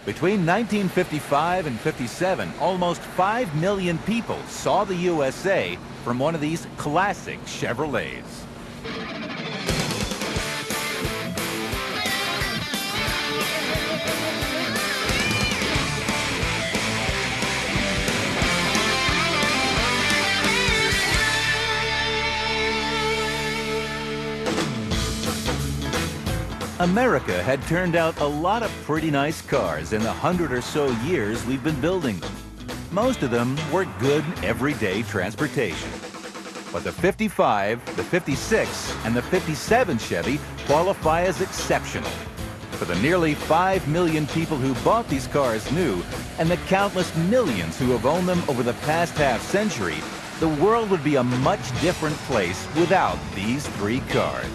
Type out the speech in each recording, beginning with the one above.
Between 1955 and 57, almost 5 million people saw the USA from one of these classic Chevrolets. America had turned out a lot of pretty nice cars in the 100 or so years we've been building them. Most of them were good everyday transportation. But the 55, the 56, and the 57 Chevy qualify as exceptional. For the nearly 5 million people who bought these cars new, and the countless millions who have owned them over the past half-century, the world would be a much different place without these three cars.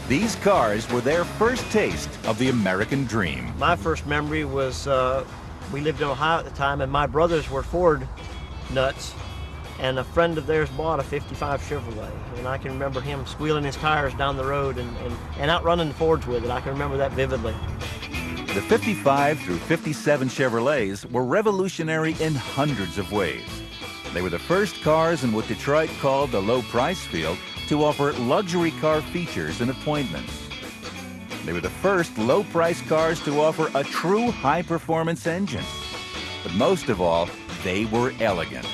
These cars were their first taste of the American dream. My first memory was, we lived in Ohio at the time, and my brothers were Ford nuts, and a friend of theirs bought a 55 Chevrolet. And I can remember him squealing his tires down the road and outrunning the Fords with it. I can remember that vividly. The 55 through 57 Chevrolets were revolutionary in hundreds of ways. They were the first cars in what Detroit called the low price field to offer luxury car features and appointments. They were the first low-price cars to offer a true high-performance engine. But most of all, they were elegant,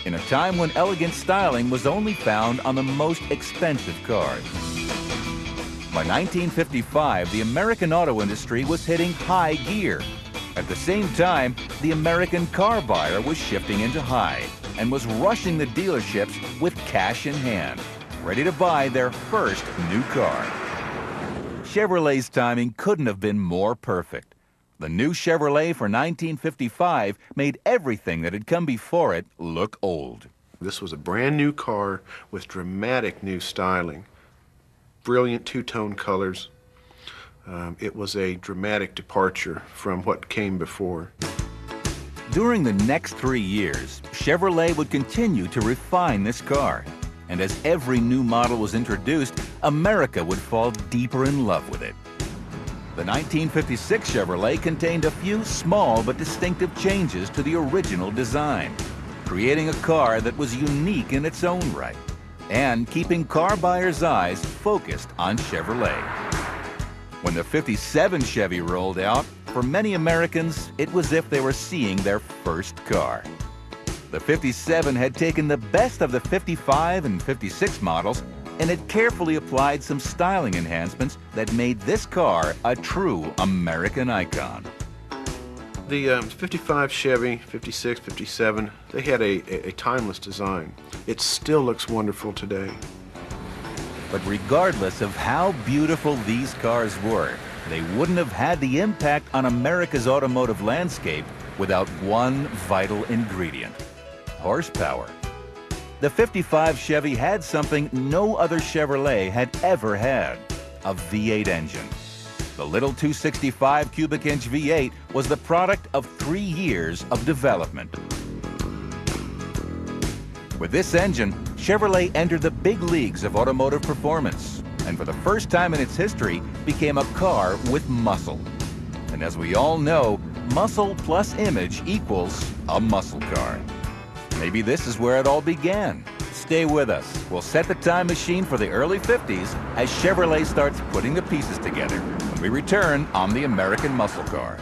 in a time when elegant styling was only found on the most expensive cars. By 1955, the American auto industry was hitting high gear. At the same time, the American car buyer was shifting into high and was rushing the dealerships with cash in hand, ready to buy their first new car. Chevrolet's timing couldn't have been more perfect. The new Chevrolet for 1955 made everything that had come before it look old. This was a brand new car with dramatic new styling, brilliant two-tone colors. It was a dramatic departure from what came before. During the next 3 years, Chevrolet would continue to refine this car. And as every new model was introduced, America would fall deeper in love with it. The 1956 Chevrolet contained a few small but distinctive changes to the original design, creating a car that was unique in its own right, and keeping car buyers' eyes focused on Chevrolet. When the 57 Chevy rolled out, for many Americans, it was as if they were seeing their first car. The 57 had taken the best of the 55 and 56 models and had carefully applied some styling enhancements that made this car a true American icon. The 55 Chevy, 56, 57, they had a timeless design. It still looks wonderful today. But regardless of how beautiful these cars were, they wouldn't have had the impact on America's automotive landscape without one vital ingredient: horsepower. The 55 Chevy had something no other Chevrolet had ever had: a V8 engine. The little 265 cubic inch V8 was the product of 3 years of development. With this engine, Chevrolet entered the big leagues of automotive performance, and for the first time in its history, became a car with muscle. And as we all know, muscle plus image equals a muscle car. Maybe this is where it all began. Stay with us. We'll set the time machine for the early 50s as Chevrolet starts putting the pieces together when we return on the American Muscle Car.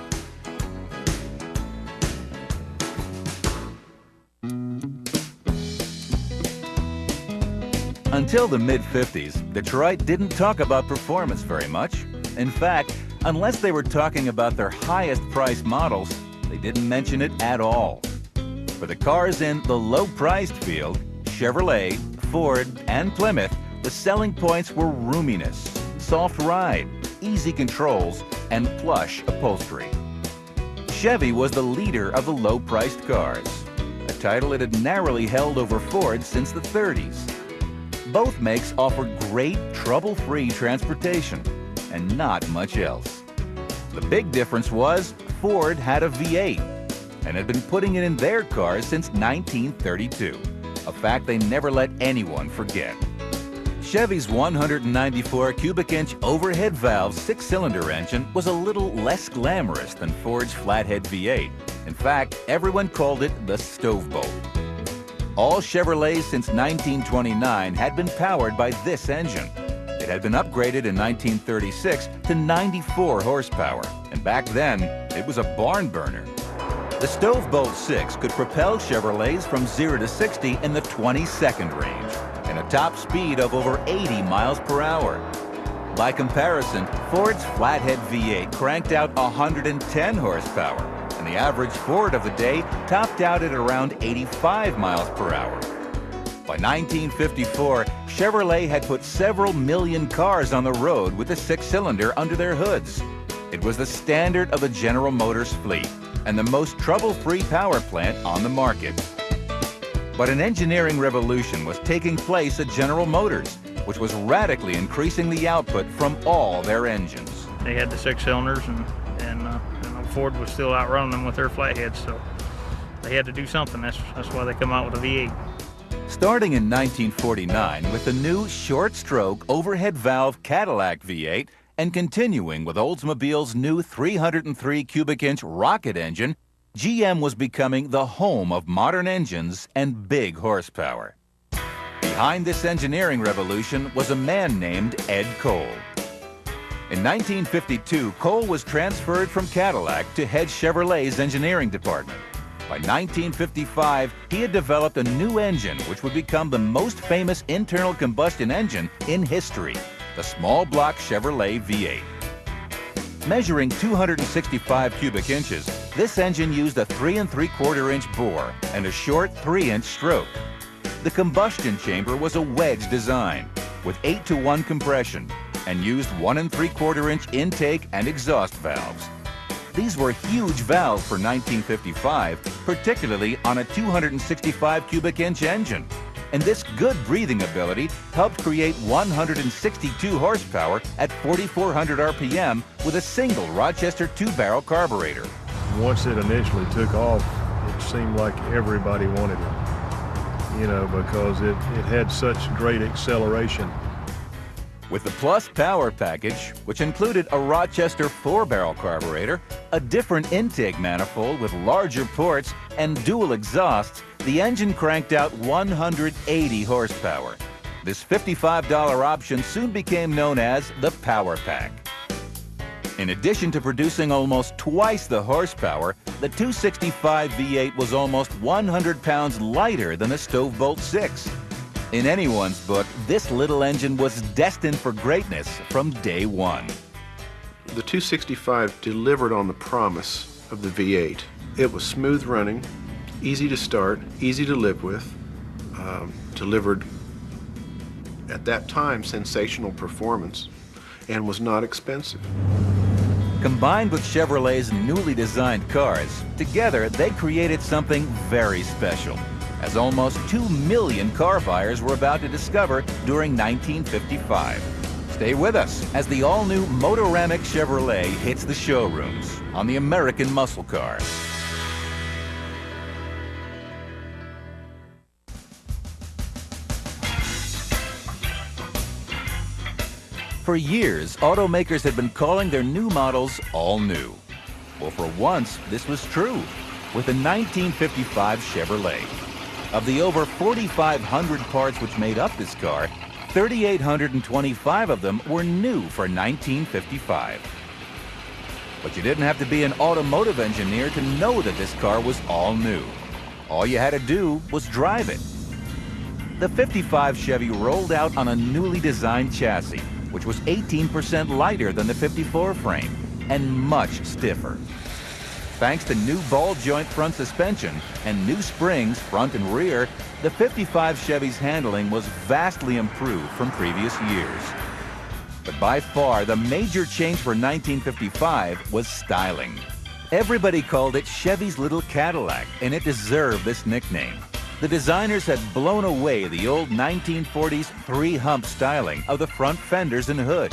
Until the mid-50s, Detroit didn't talk about performance very much. In fact, unless they were talking about their highest priced models, they didn't mention it at all. For the cars in the low-priced field, Chevrolet, Ford, and Plymouth, the selling points were roominess, soft ride, easy controls, and plush upholstery. Chevy was the leader of the low-priced cars, a title it had narrowly held over Ford since the 30s. Both makes offered great, trouble-free transportation, and not much else. The big difference was Ford had a V8, and had been putting it in their cars since 1932, a fact they never let anyone forget. Chevy's 194 cubic inch overhead valve six-cylinder engine was a little less glamorous than Ford's flathead V8. In fact, everyone called it the Stoveboat. All Chevrolets since 1929 had been powered by this engine. It had been upgraded in 1936 to 94 horsepower, and back then, it was a barn burner. The Stoveboat 6 could propel Chevrolets from 0 to 60 in the 20-second range, and a top speed of over 80 miles per hour. By comparison, Ford's flathead V8 cranked out 110 horsepower, and the average Ford of the day topped out at around 85 miles per hour. By 1954, Chevrolet had put several million cars on the road with a six-cylinder under their hoods. It was the standard of the General Motors fleet and the most trouble-free power plant on the market. But an engineering revolution was taking place at General Motors, which was radically increasing the output from all their engines. They had the six cylinders, and Ford was still outrunning them with their flatheads, so they had to do something. That's why they come out with a V8. Starting in 1949 with the new short-stroke overhead valve Cadillac V8 and continuing with Oldsmobile's new 303 cubic inch rocket engine, GM was becoming the home of modern engines and big horsepower. Behind this engineering revolution was a man named Ed Cole. In 1952, Cole was transferred from Cadillac to head Chevrolet's engineering department. By 1955, he had developed a new engine which would become the most famous internal combustion engine in history, the small block Chevrolet V8. Measuring 265 cubic inches, this engine used a 3 3/4 inch bore and a short 3-inch stroke. The combustion chamber was a wedge design with 8-to-1 compression and used 1 3/4 inch intake and exhaust valves. These were huge valves for 1955, particularly on a 265 cubic inch engine. And this good breathing ability helped create 162 horsepower at 4,400 RPM with a single Rochester 2-barrel carburetor. Once it initially took off, it seemed like everybody wanted it, you know, because it had such great acceleration. With the Plus Power package, which included a Rochester 4-barrel carburetor, a different intake manifold with larger ports, and dual exhausts, the engine cranked out 180 horsepower. This $55 option soon became known as the Power Pack. In addition to producing almost twice the horsepower, the 265 V8 was almost 100 pounds lighter than the Stoveboat 6. In anyone's book, this little engine was destined for greatness from day one. The 265 delivered on the promise of the V8. It was smooth running, easy to start, easy to live with, delivered at that time sensational performance, and was not expensive. Combined with Chevrolet's newly designed cars, together they created something very special, as almost 2 million car buyers were about to discover during 1955. Stay with us as the all-new Motoramic Chevrolet hits the showrooms on the American muscle car. For years, automakers had been calling their new models all new. Well, for once, this was true with the 1955 Chevrolet. Of the over 4,500 parts which made up this car, 3,825 of them were new for 1955. But you didn't have to be an automotive engineer to know that this car was all new. All you had to do was drive it. The 55 Chevy rolled out on a newly designed chassis, which was 18% lighter than the 54 frame and much stiffer. Thanks to new ball joint front suspension and new springs front and rear, the 55 Chevy's handling was vastly improved from previous years. But by far, the major change for 1955 was styling. Everybody called it Chevy's Little Cadillac, and it deserved this nickname. The designers had blown away the old 1940s three-hump styling of the front fenders and hood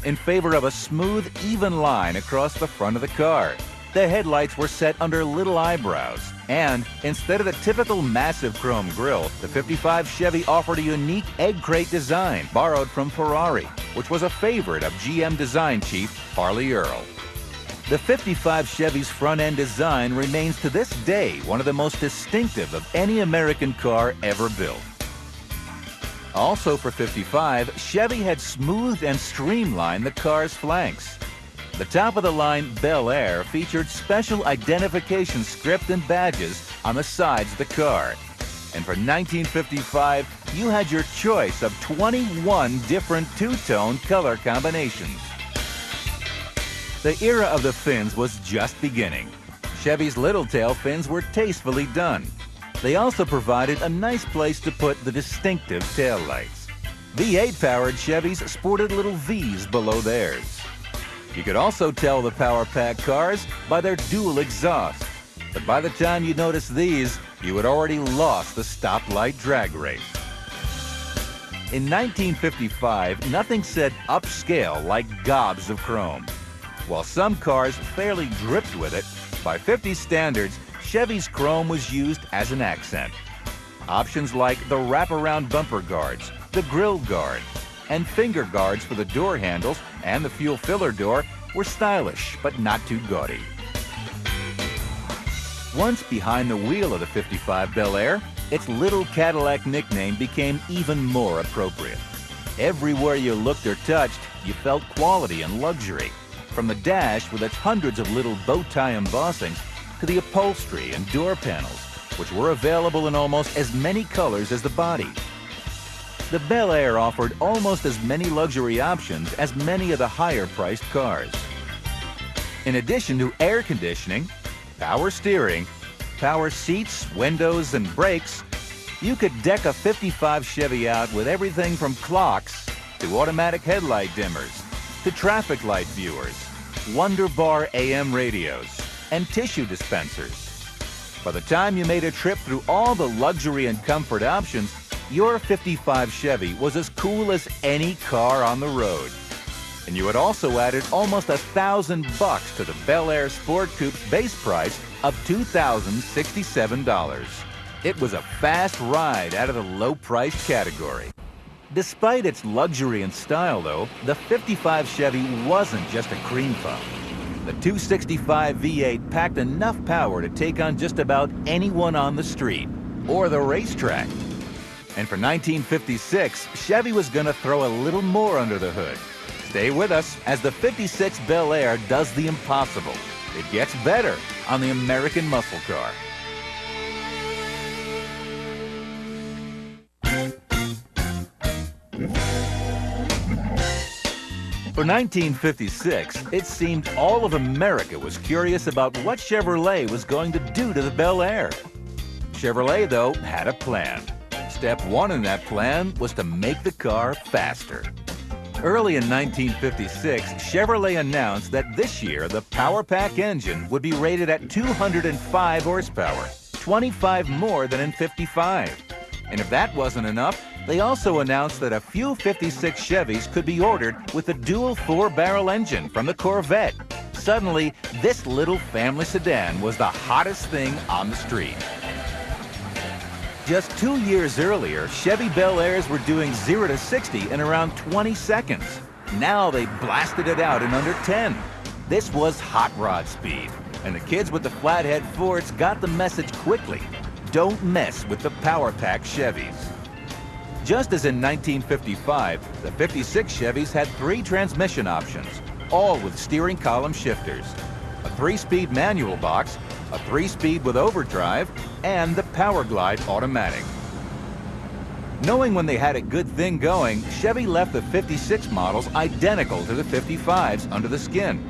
in favor of a smooth, even line across the front of the car. the headlights were set under little eyebrows. And instead of the typical massive chrome grille, the 55 Chevy offered a unique egg crate design borrowed from Ferrari, which was a favorite of GM design chief Harley Earl. The 55 Chevy's front-end design remains to this day one of the most distinctive of any American car ever built. Also for 55, Chevy had smoothed and streamlined the car's flanks. The top-of-the-line Bel Air featured special identification script and badges on the sides of the car. And for 1955, you had your choice of 21 different two-tone color combinations. The era of the fins was just beginning. Chevy's little tail fins were tastefully done. They also provided a nice place to put the distinctive taillights. V8-powered Chevys sported little V's below theirs. You could also tell the Power Pack cars by their dual exhaust. But by the time you noticed these, you had already lost the stoplight drag race. In 1955, nothing said upscale like gobs of chrome. While some cars fairly dripped with it, by 50 standards, Chevy's chrome was used as an accent. Options like the wraparound bumper guards, the grille guard, and finger guards for the door handles and the fuel filler door were stylish but not too gaudy. Once behind the wheel of the 55 Bel Air, its little Cadillac nickname became even more appropriate. Everywhere you looked or touched, you felt quality and luxury. From the dash with its hundreds of little bow tie embossings to the upholstery and door panels, which were available in almost as many colors as the body. The Bel Air offered almost as many luxury options as many of the higher-priced cars. In addition to air conditioning, power steering, power seats, windows, and brakes, you could deck a 55 Chevy out with everything from clocks to automatic headlight dimmers to traffic light viewers, Wonder Bar AM radios, and tissue dispensers. By the time you made a trip through all the luxury and comfort options, your 55 Chevy was as cool as any car on the road. And you had also added almost $1,000 to the Bel Air Sport Coupe's base price of $2,067. It was a fast ride out of the low-priced category. Despite its luxury and style, though, the 55 Chevy wasn't just a cream puff. The 265 V8 packed enough power to take on just about anyone on the street or the racetrack. And for 1956, Chevy was going to throw a little more under the hood. Stay with us as the 56 Bel Air does the impossible. It gets better on the American muscle car. For 1956, it seemed all of America was curious about what Chevrolet was going to do to the Bel Air. Chevrolet, though, had a plan. Step one in that plan was to make the car faster. Early in 1956, Chevrolet announced that this year the Power Pack engine would be rated at 205 horsepower, 25 more than in 55. And if that wasn't enough, they also announced that a few 56 Chevys could be ordered with a dual 4-barrel engine from the Corvette. Suddenly, this little family sedan was the hottest thing on the street. Just 2 years earlier, Chevy Bel Airs were doing 0 to 60 in around 20 seconds. Now they blasted it out in under 10. This was hot rod speed, and the kids with the flathead Fords got the message quickly. Don't mess with the Power Pack Chevys. Just as in 1955, the 56 Chevys had 3 transmission options, all with steering column shifters, a 3-speed manual box, a 3-speed with overdrive, and the Power Glide automatic. Knowing when they had a good thing going, Chevy left the 56 models identical to the 55s under the skin,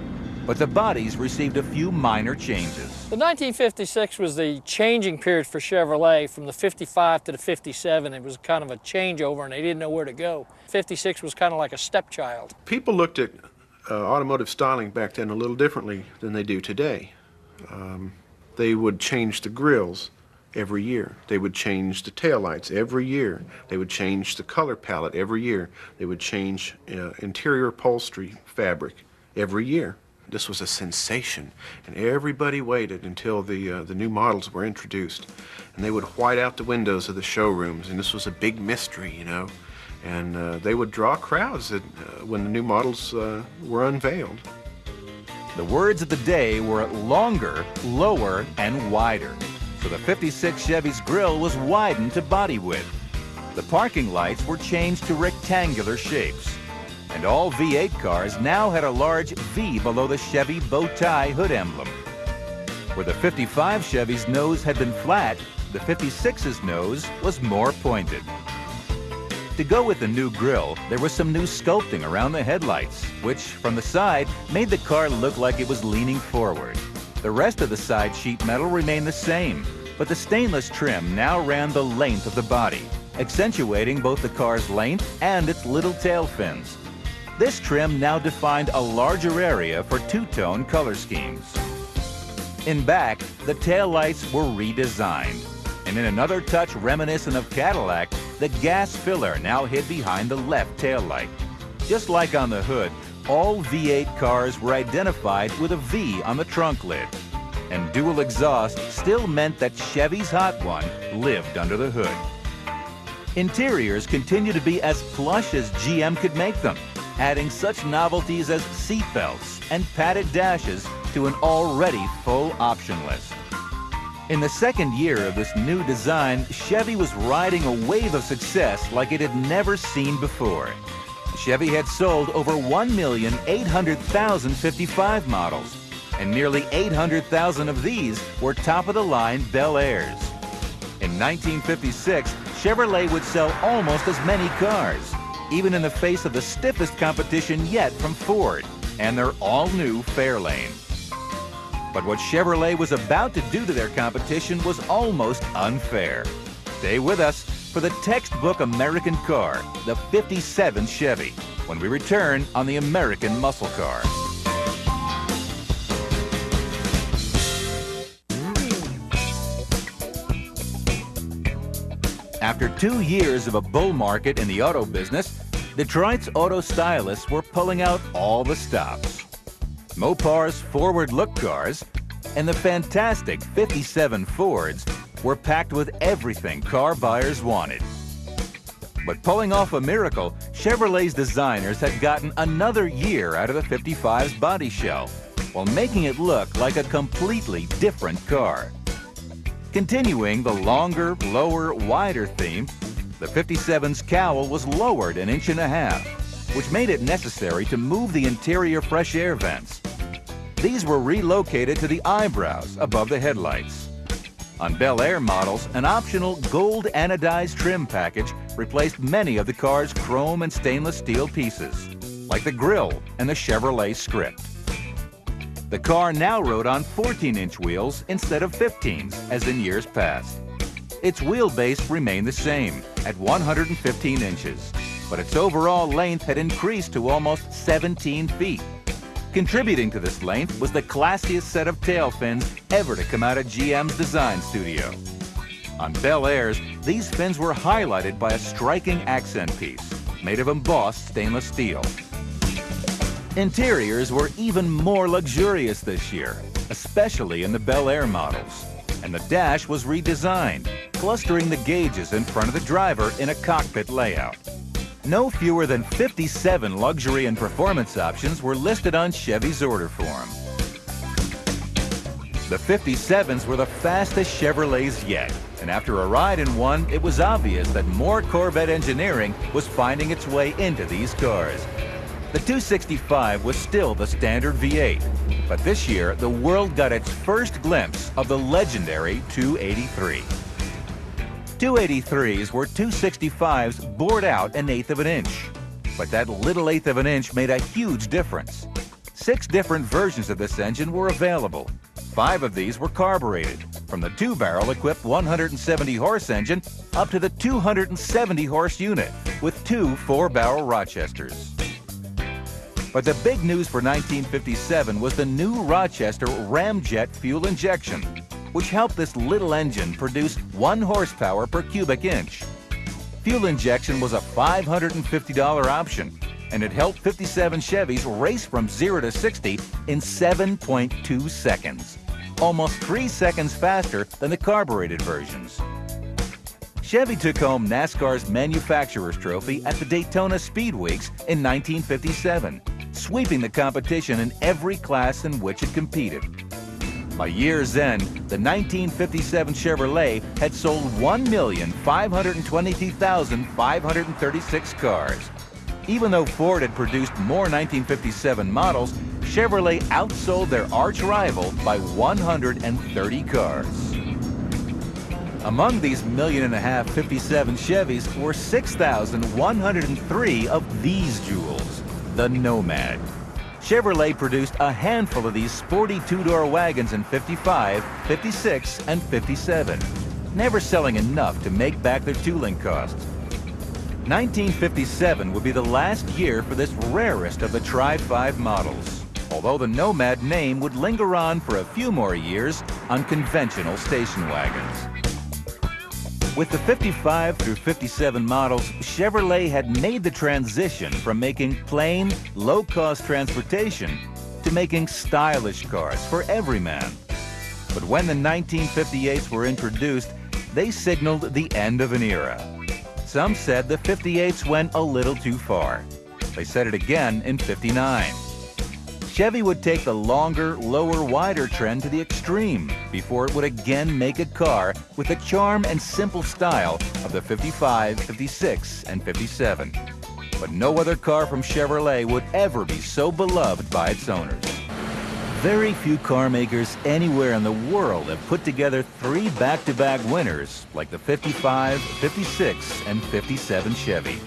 but the bodies received a few minor changes. The 1956 was the changing period for Chevrolet from the 55 to the 57. It was kind of a changeover and they didn't know where to go. 56 was kind of like a stepchild. People looked at automotive styling back then a little differently than they do today. They would change the grills every year. They would change the taillights every year. They would change the color palette every year. They would change interior upholstery fabric every year. This was a sensation, and everybody waited until the new models were introduced. And they would white out the windows of the showrooms, and this was a big mystery, you know. And they would draw crowds when the new models were unveiled. The words of the day were longer, lower, and wider. So the 56 Chevy's grille was widened to body width. The parking lights were changed to rectangular shapes. And all V8 cars now had a large V below the Chevy bow tie hood emblem. Where the 55 Chevy's nose had been flat, the 56's nose was more pointed. To go with the new grille, there was some new sculpting around the headlights, which, from the side, made the car look like it was leaning forward. The rest of the side sheet metal remained the same, but the stainless trim now ran the length of the body, accentuating both the car's length and its little tail fins. This trim now defined a larger area for two-tone color schemes. In back, the taillights were redesigned, and in another touch reminiscent of Cadillac, the gas filler now hid behind the left taillight. Just like on the hood, all V8 cars were identified with a V on the trunk lid. And dual exhaust still meant that Chevy's Hot One lived under the hood. Interiors continue to be as plush as GM could make them, adding such novelties as seat belts and padded dashes to an already full option list. In the second year of this new design, Chevy was riding a wave of success like it had never seen before. Chevy had sold over 1,800,000 55 models, and nearly 800,000 of these were top-of-the-line Bel Airs. In 1956, Chevrolet would sell almost as many cars, even in the face of the stiffest competition yet from Ford and their all-new Fairlane. But what Chevrolet was about to do to their competition was almost unfair. Stay with us for the textbook American car, the 57 Chevy, when we return on the American Muscle Car. After 2 years of a bull market in the auto business, Detroit's auto stylists were pulling out all the stops. Mopar's forward-look cars and the fantastic 57 Fords were packed with everything car buyers wanted. But pulling off a miracle, Chevrolet's designers had gotten another year out of the 55's body shell, while making it look like a completely different car. Continuing the longer, lower, wider theme, the 57's cowl was lowered 1.5 inches, which made it necessary to move the interior fresh air vents. These were relocated to the eyebrows above the headlights. On Bel Air models, an optional gold anodized trim package replaced many of the car's chrome and stainless steel pieces, like the grille and the Chevrolet script. The car now rode on 14-inch wheels instead of 15s, as in years past. Its wheelbase remained the same, at 115 inches, but its overall length had increased to almost 17 feet. Contributing to this length was the classiest set of tail fins ever to come out of GM's design studio. On Bel Airs, these fins were highlighted by a striking accent piece made of embossed stainless steel. Interiors were even more luxurious this year, especially in the Bel Air models, and the dash was redesigned, clustering the gauges in front of the driver in a cockpit layout. No fewer than 57 luxury and performance options were listed on Chevy's order form. The 57s were the fastest Chevrolets yet, and after a ride in one, it was obvious that more Corvette engineering was finding its way into these cars. The 265 was still the standard V8, but this year the world got its first glimpse of the legendary 283. 283s were 265s bored out 1/8 inch, but that little 1/8 inch made a huge difference. 6 different versions of this engine were available. 5 of these were carbureted, from the 2-barrel equipped 170-horse engine up to the 270-horse unit with 2 4-barrel Rochesters. But the big news for 1957 was the new Rochester ramjet fuel injection, which helped this little engine produce 1 horsepower per cubic inch. Fuel injection was a $550 option, and it helped 57 Chevys race from 0 to 60 in 7.2 seconds, almost 3 seconds faster than the carbureted versions. Chevy took home NASCAR's Manufacturer's Trophy at the Daytona Speed Weeks in 1957, sweeping the competition in every class in which it competed. By year's end, the 1957 Chevrolet had sold 1,522,536 cars. Even though Ford had produced more 1957 models, Chevrolet outsold their arch rival by 130 cars. Among these 1.5 million 57 Chevys were 6,103 of these jewels, the Nomad. Chevrolet produced a handful of these sporty two-door wagons in 55, 56, and 57, never selling enough to make back their tooling costs. 1957 would be the last year for this rarest of the Tri-5 models, although the Nomad name would linger on for a few more years on conventional station wagons. With the 55 through 57 models, Chevrolet had made the transition from making plain, low-cost transportation to making stylish cars for every man. But when the 1958s were introduced, they signaled the end of an era. Some said the 58s went a little too far. They said it again in 59. Chevy would take the longer, lower, wider trend to the extreme before it would again make a car with the charm and simple style of the 55, 56, and 57. But no other car from Chevrolet would ever be so beloved by its owners. Very few car makers anywhere in the world have put together 3 back-to-back winners like the 55, 56, and 57 Chevy.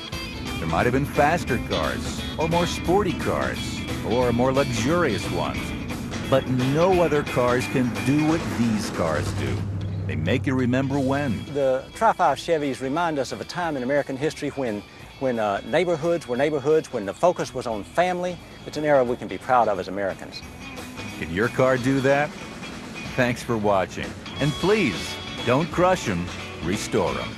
There might have been faster cars, or more sporty cars, or more luxurious ones. But no other cars can do what these cars do. They make you remember when. The Tri-5 Chevys remind us of a time in American history when neighborhoods were neighborhoods, when the focus was on family. It's an era we can be proud of as Americans. Can your car do that? Thanks for watching. And please, don't crush them, restore them.